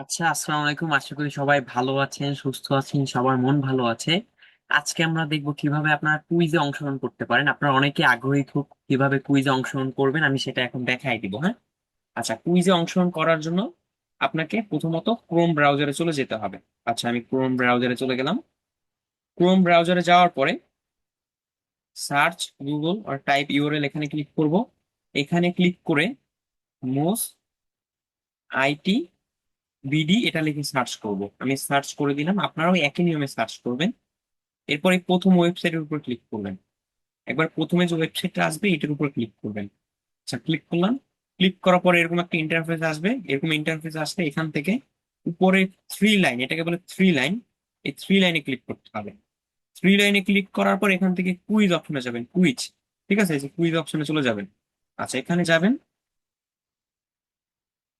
আচ্ছা, আসসালামু আলাইকুম। আশা করি সবাই ভালো আছেন, সুস্থ আছেন, সবার মন ভালো আছে। আজকে আমরা দেখবো কিভাবে আপনারা কুইজে অংশগ্রহণ করতে পারেন। আপনারা অনেকে আগ্রহী, খুব কিভাবে কুইজে অংশগ্রহণ করবেন আমি সেটা এখন দেখাই দিব। হ্যাঁ, আচ্ছা, কুইজে অংশগ্রহণ করার জন্য আপনাকে প্রথমত ক্রোম ব্রাউজারে চলে যেতে হবে। আচ্ছা, আমি ক্রোম ব্রাউজারে চলে গেলাম। ক্রোম ব্রাউজারে যাওয়ার পরে সার্চ গুগল আর টাইপ ইউআরএল এখানে ক্লিক করব। এখানে ক্লিক করে মোস আইটি বিডি এটা লিখে সার্চ করব। আমি সার্চ করে দিলাম, আপনারাও একই নিয়মে সার্চ করবেন। এরপরে প্রথম ওয়েবসাইটের উপর ক্লিক করবেন। একবার প্রথমে যে ওয়েবসাইটটা আসবে এটার উপর ক্লিক করবেন। আচ্ছা, ক্লিক করলাম। ক্লিক করার পরে এরকম একটা ইন্টারফেস আসবে। এরকম ইন্টারফেস আসলে এখান থেকে উপরে থ্রি লাইন, এটাকে বলে থ্রি লাইন, এই থ্রি লাইনে ক্লিক করতে হবে। থ্রি লাইনে ক্লিক করার পর এখান থেকে কুইজ অপশনে যাবেন, কুইজ। ঠিক আছে, এই যে কুইজ অপশনে চলে যাবেন। আচ্ছা, এখানে যাবেন।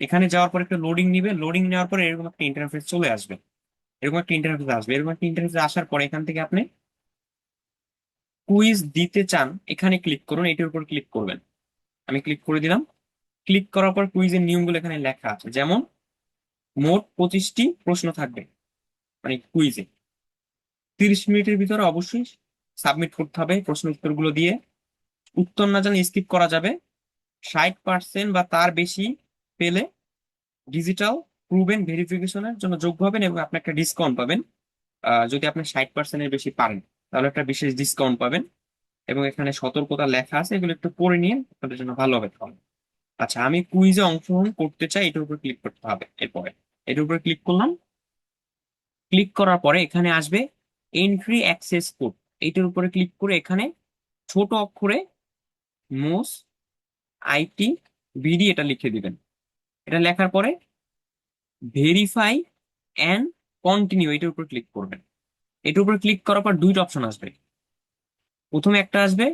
এখানে যাওয়ার পর একটা লোডিং নিবে। লোডিং নেওয়ার পরে এরকম একটা ইন্টারফেস চলে আসবে। এরকম একটা ইন্টারফেস আসবে। এরকম একটা ইন্টারফেস আসার পরে এখান থেকে আপনি কুইজ দিতে চান এখানে ক্লিক করুন, এটির উপর ক্লিক করবেন। আমি ক্লিক করে দিলাম। ক্লিক করার পর কুইজের নিয়মগুলো এখানে লেখা আছে, যেমন মোট 25টি প্রশ্ন থাকবে, মানে কুইজে 30 মিনিটের ভিতরে অবশ্যই সাবমিট করতে হবে প্রশ্ন উত্তরগুলো দিয়ে। উত্তর না জানলে স্কিপ করা যাবে। 60% বা তার বেশি পেলে ডিজিটাল প্রুভেন ভেরিফিকেশনের জন্য যোগ্য হবেন এবং আপনি একটা ডিসকাউন্ট পাবেন। যদি আপনি 60%-এর বেশি পারেন তাহলে একটা বিশেষ ডিসকাউন্ট পাবেন। এবং এখানে সতর্কতা লেখা আছে, এগুলো একটু পড়ে নিয়ে আপনাদের জন্য ভালো হবে তাহলে। আচ্ছা, আমি কুইজে অংশগ্রহণ করতে চাই, এটার উপর ক্লিক করতে হবে। এরপরে এটার উপরে ক্লিক করলাম। ক্লিক করার পরে এখানে আসবে এন্ট্রি অ্যাক্সেস কোড। এইটার উপরে ক্লিক করে এখানে ছোট অক্ষরে মোস আইটি বিডি এটা লিখে দিবেন। এটা লেখার পরে ভেরিফাই অ্যান্ড কন্টিনিউ এটার উপর ক্লিক করবেন। এটার উপর ক্লিক করার পর দুইটা অপশন আসবে। প্রথমে একটা আসবে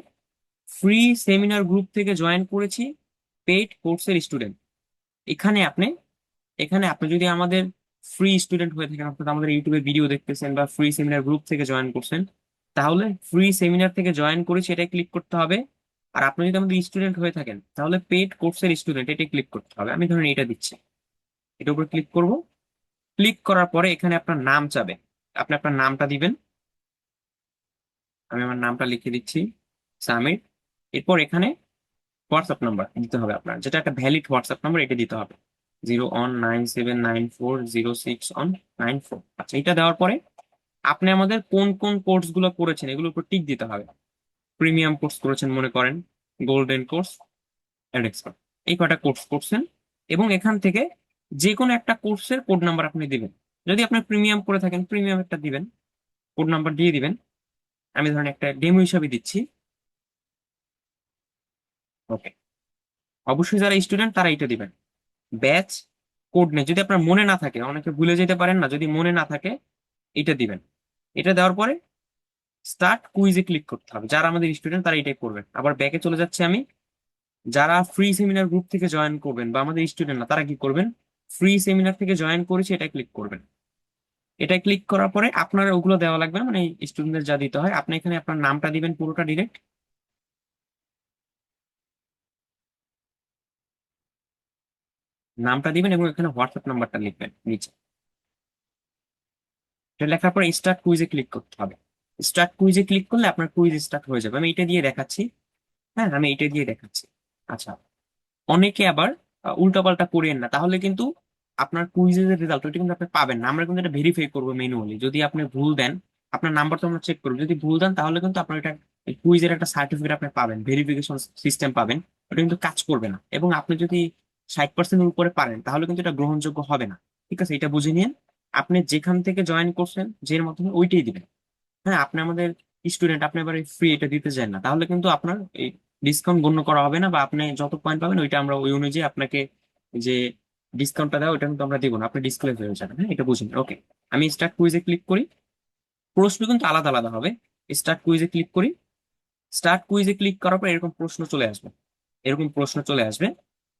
ফ্রি সেমিনার গ্রুপ থেকে জয়েন করেছি, পেইড কোর্সের স্টুডেন্ট। এখানে আপনি এখানে আপনি যদি আমাদের ফ্রি স্টুডেন্ট হয়ে থাকেন, অর্থাৎ আমাদের ইউটিউবে ভিডিও দেখতেছেন বা ফ্রি সেমিনার গ্রুপ থেকে জয়েন করছেন, তাহলে ফ্রি সেমিনার থেকে জয়েন করেছি এটা ক্লিক করতে হবে। আর আপনি যদি আমাদের স্টুডেন্ট হয়ে থাকেন তাহলে পেইড কোর্সের স্টুডেন্ট এটা ক্লিক করতে হবে। আমি ধরেন এটা দিচ্ছি, এটার উপর ক্লিক করব। ক্লিক করার পরে এখানে আপনার নাম চাবে, আপনি আপনার নামটা দিবেন। আমি আমার নামটা লিখে দিচ্ছি, সামির। এরপর এখানে হোয়াটসঅ্যাপ নাম্বার দিতে হবে আপনার, যেটা একটা ভ্যালিড হোয়াটসঅ্যাপ নাম্বার, এটা দিতে হবে 01979406194। আচ্ছা, এটা দেওয়ার পরে আপনি আমাদের কোন কোন কোর্স গুলো করেছেন এগুলোর উপর টিক দিতে হবে। প্রিমিয়াম কোর্স করেছেন মনে করেন, গোল্ডেন কোর্স, এক্সপার্ট, এই কটা কোর্স করছেন। এবং এখান থেকে যে কোনো একটা কোর্সের কোড নাম্বার আপনি দিবেন। যদি আপনি প্রিমিয়াম করে থাকেন প্রিমিয়াম একটা দিবেন, কোড নাম্বার দিয়ে দিবেন। আমি ধরেন একটা ডেমো হিসাবে দিচ্ছি। ওকে, অবশ্যই যারা স্টুডেন্ট তারা এটা দিবেন। ব্যাচ কোড নেই, যদি আপনার মনে না থাকে, অনেকে ভুলে যেতে পারেন না, যদি মনে না থাকে এটা দিবেন। এটা দেওয়ার পরে স্টার্ট কুইজে ক্লিক করতে হবে। যারা আমাদের স্টুডেন্ট তারা এটাই করবেন। আবার ব্যাকে চলে যাচ্ছে আমি। যারা ফ্রি সেমিনার গ্রুপ থেকে জয়েন করবেন বা আমাদের স্টুডেন্ট না তারা কি করবেন, ফ্রি সেমিনার থেকে জয়েন করেছে এটা ক্লিক করবেন। এটা ক্লিক করার পরে আপনার ওগুলো দেওয়া লাগবে না, মানে স্টুডেন্টদের যা দিতে হয়। আপনি এখানে আপনার নামটা দিবেন পুরোটা ডিরেক্ট, নামটা দিবেন এবং এখানে হোয়াটসঅ্যাপ নাম্বারটা লিখবেন নিচে। এটা লেখার পরে স্টার্ট কুইজে ক্লিক করতে হবে। স্টার্ট কুইজে ক্লিক করলে আপনার কুইজ স্টার্ট হয়ে যাবে। আমি এটা দিয়ে দেখাচ্ছি। হ্যাঁ, আমি এটা দিয়ে দেখাচ্ছি। আচ্ছা, অনেকে আবার উল্টাপাল্টা করিয়েন না, তাহলে কিন্তু আপনার কুইজের যে রেজাল্ট ওইটা কিন্তু আপনি পাবেন না। আমরা কিন্তু এটা ভেরিফাই করবো ম্যানুয়ালি। যদি আপনি ভুল দেন, আপনার নাম্বার তো আমরা চেক করবো, যদি ভুল দেন তাহলে কিন্তু আপনার এটা কুইজের একটা সার্টিফিকেট আপনি পাবেন, ভেরিফিকেশন সিস্টেম পাবেন। ওটা কিন্তু কাজ করবে না। এবং আপনি যদি 60%-এর উপরে পারেন তাহলে কিন্তু এটা গ্রহণযোগ্য হবে না। ঠিক আছে, এটা বুঝে নিন। আপনি যেখান থেকে জয়েন করছেন যের মাধ্যমে ওইটাই দিবেন। হ্যাঁ, আপনি আমাদের স্টুডেন্ট, আপনি এবার ফ্রি এটা দিতে চান না, তাহলে কিন্তু আপনার এই ডিসকাউন্ট গণ্য করা হবে না, বা আপনি যত পয়েন্ট পাবেন ওইটা আমরা ওই অনুযায়ী আপনাকে যে ডিসকাউন্টটা দেওয়া ওইটা কিন্তু আমরা দিব না, আপনি ডিসক্লেম হয়ে যাবেন। হ্যাঁ, এটা বুঝুন। ওকে, আমি স্টার্ট কুইজে ক্লিক করি। প্রশ্ন কিন্তু আলাদা আলাদা হবে। স্টার্ট কুইজে ক্লিক করি। স্টার্ট কুইজে ক্লিক করার পর এরকম প্রশ্ন চলে আসবে। এরকম প্রশ্ন চলে আসবে,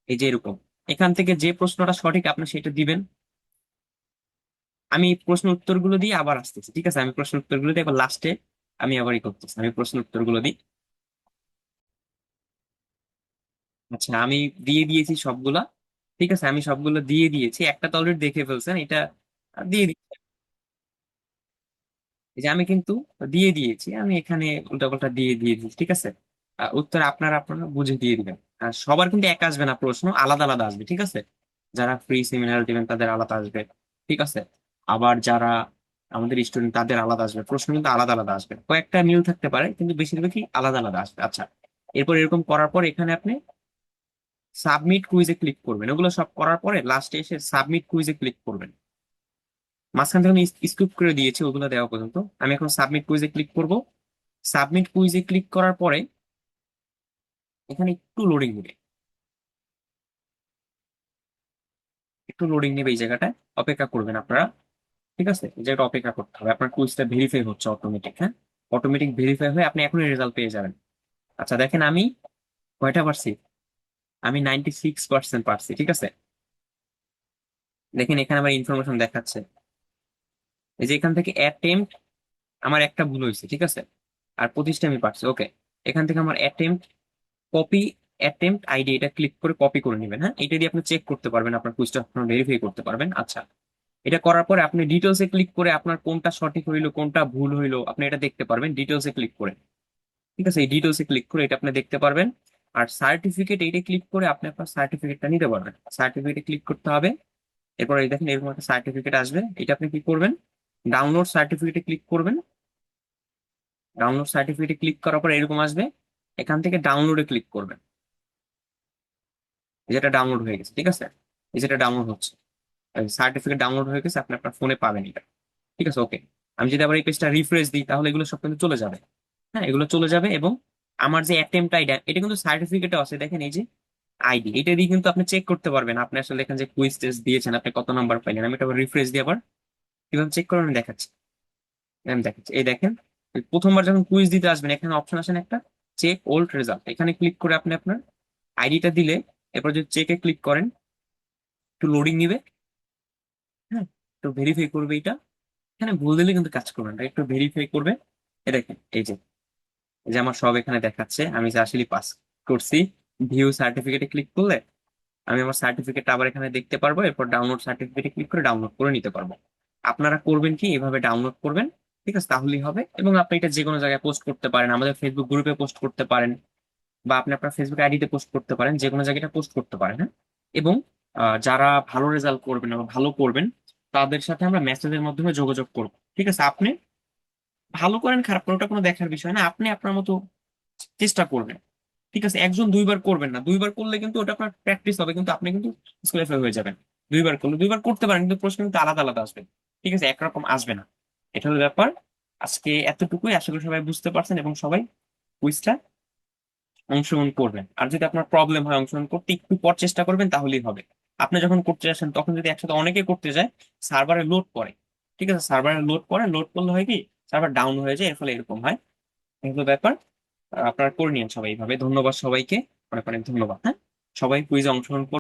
এই যে এরকম। এখান থেকে যে প্রশ্নটা সঠিক আপনি সেটা দিবেন। আমি প্রশ্ন উত্তরগুলো দিয়ে আবার আসতেছি। ঠিক আছে, আমি প্রশ্ন উত্তরগুলো দিয়ে এবার লাস্টে আমি আবারই করতেছি। আমি প্রশ্ন উত্তরগুলো দিই। আচ্ছা, আমি দিয়ে দিয়েছি সবগুলা। ঠিক আছে, আমি সবগুলো দিয়ে দিয়েছি, একটা তো অলরেডি দেখে ফেলছেন, এটা দিয়ে দিচ্ছি। এই যে আমি কিন্তু দিয়ে দিয়েছি, আমি এখানে উল্টাপাল্টা দিয়ে দিয়ে দিচ্ছি, ঠিক আছে। উত্তর আপনারা আপনারা বুঝে দিয়ে দিবেন। আর সবার কিন্তু এক আসবে না, প্রশ্ন আলাদা আলাদা আসবে, ঠিক আছে। যারা ফ্রি সেমিনার দিবেন তাদের আলাদা আসবে, ঠিক আছে। আবার যারা আমাদের স্টুডেন্ট তাদের আলাদা আসবে, প্রশ্ন কিন্তু আলাদা আলাদা আসবে, কয়েকটা মিল থাকতে পারে কিন্তু বেশিরভাগই আলাদা আলাদা আসবে। আচ্ছা, এরপর এরকম করার পর এখানে আপনি সাবমিট কুইজে ক্লিক করবেন। ওগুলো সব করার পরে লাস্টে এসে সাবমিট কুইজে ক্লিক করবেন। মাঝখান থেকে আমি স্কিপ করে দিয়েছি ওগুলো দেওয়া পর্যন্ত, আমি এখন সাবমিট কুইজে ক্লিক করব। সাবমিট কুইজে ক্লিক করার পরে এখানে একটু লোডিং নেবে, একটু লোডিং নেবে এই জায়গাটায়, অপেক্ষা করবেন আপনারা। ঠিক আছে, এই জায়গাটা অপেক্ষা করতে হবে, আপনার কুইজটা ভেরিফাই হচ্ছে অটোমেটিক, হ্যাঁ। অটোমেটিক ভেরিফাই হয়ে আপনি এখনই রেজাল্ট পেয়ে যাবেন। আচ্ছা দেখেন, আমি কয়টা পারছি, আমি 96% পারছি, ঠিক আছে। দেখেন এখানে আমার ইনফরমেশন দেখাচ্ছে, এই যে এখান থেকে অ্যাটেম্প আমার একটা ভুল হয়েছে, ঠিক আছে। আর 25টা আমি পারছি, ওকে। এখান থেকে আমার অ্যাটেম্প, কপি অ্যাটেম্প্ট আইডি, এটা ক্লিক করে কপি করে নেবেন, হ্যাঁ। এটা দিয়ে আপনি চেক করতে পারবেন, আপনার কুইজটা আপনার ভেরিফাই করতে পারবেন। আচ্ছা, এটা করার পরে আপনি ডিটেলসে ক্লিক করে আপনার কোনটা সঠিক হইলো কোনটা ভুল হইলো আপনি এটা দেখতে পারবেন ডিটেলসে ক্লিক করে। ঠিক আছে, এই ডিটেলসে ক্লিক করে এটা আপনি দেখতে পারবেন। আর সার্টিফিকেট, এইটা ক্লিক করে আপনি আপনার সার্টিফিকেটটা নিতে পারবেন। সার্টিফিকেটে ক্লিক করতে হবে। এরপর এই দেখেন এরকম একটা সার্টিফিকেট আসবে, এটা আপনি কি করবেন, ডাউনলোড সার্টিফিকেটে ক্লিক করবেন। ডাউনলোড সার্টিফিকেটে ক্লিক করার পর এরকম আসবে, এখান থেকে ডাউনলোডে ক্লিক করবেন। যেটা ডাউনলোড হয়ে গেছে, ঠিক আছে, এই যেটা ডাউনলোড হচ্ছে, সার্টিফিকেট ডাউনলোড হয়ে গেছে, আপনি আপনার ফোনে পাবেন এটা। ঠিক আছে, ওকে। আমি যদি আবার এই পেজটা রিফ্রেশ দিই তাহলে এগুলো সব কিন্তু চলে যাবে। হ্যাঁ, এগুলো চলে যাবে। এবং আমার যে অ্যাটেম্পট আইডি, এটা কিন্তু সার্টিফিকেটও আছে, দেখেন এই যে আইডি, এটা দিয়ে কিন্তু আপনি চেক করতে পারবেন আপনি আসলে এখানে যে কুইজ টেস্ট দিয়েছেন আপনি কত নাম্বার পাইলেন। আমি এটা রিফ্রেশ দিয়ে আবার কিভাবে চেক করবেন আমি দেখাচ্ছি। আমি দেখাচ্ছি, এই দেখেন, এই প্রথমবার যখন কুইজ দিতে আসবেন এখানে অপশন আসেন একটা, চেক ওল্ড রেজাল্ট, এখানে ক্লিক করে আপনি আপনার আইডিটা দিলে, এরপর যদি চেকে ক্লিক করেন একটু লোডিং নিবে, হ্যাঁ, একটু ভেরিফাই করবে এটা। এখানে ভুল দিলে কিন্তু কাজ করবে না, একটু ভেরিফাই করবে। এ দেখেন এই যে আমার সব এখানে দেখাচ্ছে, আমি যে আসলে পাস করছি। ভিউ সার্টিফিকেটে ক্লিক করলে আমি আমার সার্টিফিকেট আবার এখানে দেখতে পারবো, এরপর ডাউনলোড সার্টিফিকেটে ক্লিক করে ডাউনলোড করে নিতে পারবো। আপনারা করবেন কি, এভাবে ডাউনলোড করবেন, ঠিক আছে, তাহলেই হবে। এবং আপনি এটা যে কোনো জায়গায় পোস্ট করতে পারেন, আমাদের ফেসবুক গ্রুপে পোস্ট করতে পারেন, বা আপনি আপনার ফেসবুক আইডিতে পোস্ট করতে পারেন, যে কোনো জায়গায় পোস্ট করতে পারেন, হ্যাঁ। এবং যারা ভালো রেজাল্ট করবেন বা ভালো করবেন তাদের সাথে আমরা মেসেজের মাধ্যমে যোগাযোগ করব, ঠিক আছে। আপনি ভালো করেন খারাপ করেন ওটা কোনো দেখার বিষয় না, আপনি আপনার মতো চেষ্টা করবেন, ঠিক আছে। একজন দুইবার করবেন না, দুইবার করলে কিন্তু ওটা আপনার প্র্যাকটিস হবে, কিন্তু আপনি কিন্তু স্কুলে ফেল হয়ে যাবেন। দুইবার করলে দুইবার করতে পারেন, কিন্তু প্রশ্ন কিন্তু আলাদা আলাদা আসবে, ঠিক আছে, একরকম আসবে না। এটা হলো ব্যাপার। আজকে এতটুকুই, আশা করি সবাই বুঝতে পারছেন এবং সবাই কুইজটা অংশগ্রহণ করবেন। আর যদি আপনার প্রবলেম হয় অংশগ্রহণ করতে, একটু পর চেষ্টা করবেন তাহলেই হবে। আপনি যখন করতে আসেন তখন যদি একসাথে অনেকে করতে যায়, সার্ভারে লোড পড়ে, ঠিক আছে, সার্ভারে লোড পড়ে, লোড করলে হয় কি সার্ভার ডাউন হয়ে যায়, এর ফলে এরকম হয়। এগুলো ব্যাপার। আপনারা করে নিন সবাই এইভাবে। ধন্যবাদ সবাইকে, অনেক অনেক ধন্যবাদ, হ্যাঁ। সবাই কুইজে অংশগ্রহণ করুন।